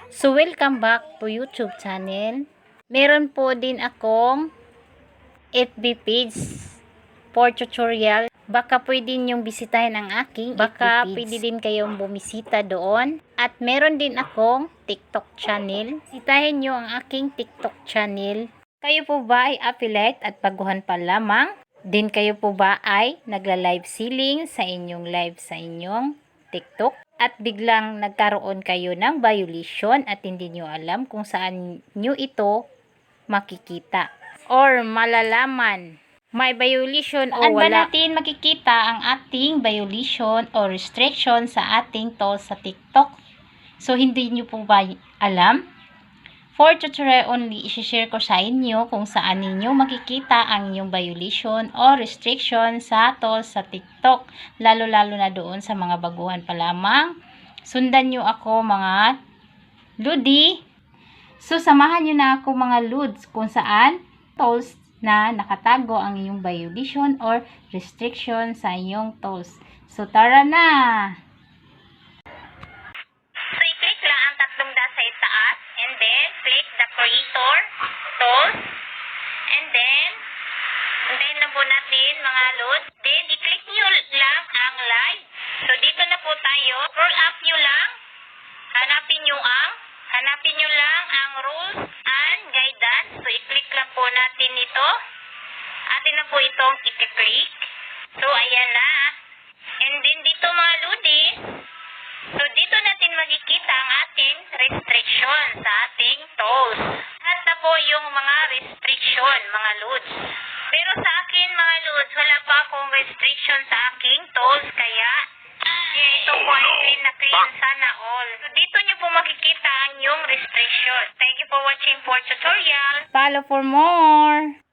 So, welcome back to YouTube channel. Meron po din akong FB page for tutorial. Baka pwede niyong bisitahin ang aking Baka FB page. Pwede din kayong bumisita doon. At meron din akong TikTok channel. Bisitahin niyo ang aking TikTok channel. Kayo po ba ay affiliate at baguhan pa lamang? Din kayo po ba ay nagla-live selling sa inyong live sa inyong TikTok? At biglang nagkaroon kayo ng violation at hindi nyo alam kung saan nyo ito makikita or malalaman. May violation o wala. Saan ba natin makikita ang ating violation o restriction sa ating tools sa TikTok? So, hindi nyo po ba alam? For tutorial only, isi-share ko sa inyo kung saan ninyo makikita ang inyong violation o restriction sa tools sa TikTok. Lalo-lalo na doon sa mga baguhan pa lamang. Sundan nyo ako mga Ludi. So, samahan nyo na ako mga Luds kung saan tools na nakatago ang inyong violation or restriction sa inyong tools. So, tara na! So, i-click lang ang tatlong dot sa itaas and then click the creator tools and then hintayin na po natin mga load. Then, i-click nyo lang ang live. So, dito na po tayo. Scroll up nyo lang. Hanapin nyo lang ang rules and guidance. So, i-click lang po natin ito. Atin na po itong i-click. So, ayan na. And then, dito mga lodi. So, dito natin makikita ang ating restriction sa ating tools. Lahat na po yung mga restriction, mga loads. Pero sa akin, mga loads, wala pa akong restriction sa aking tools, kaya ito po ay clean na clean sana all. So, dito nyo po makikita ang yung restriction. Thank you for watching for tutorial. Follow for more!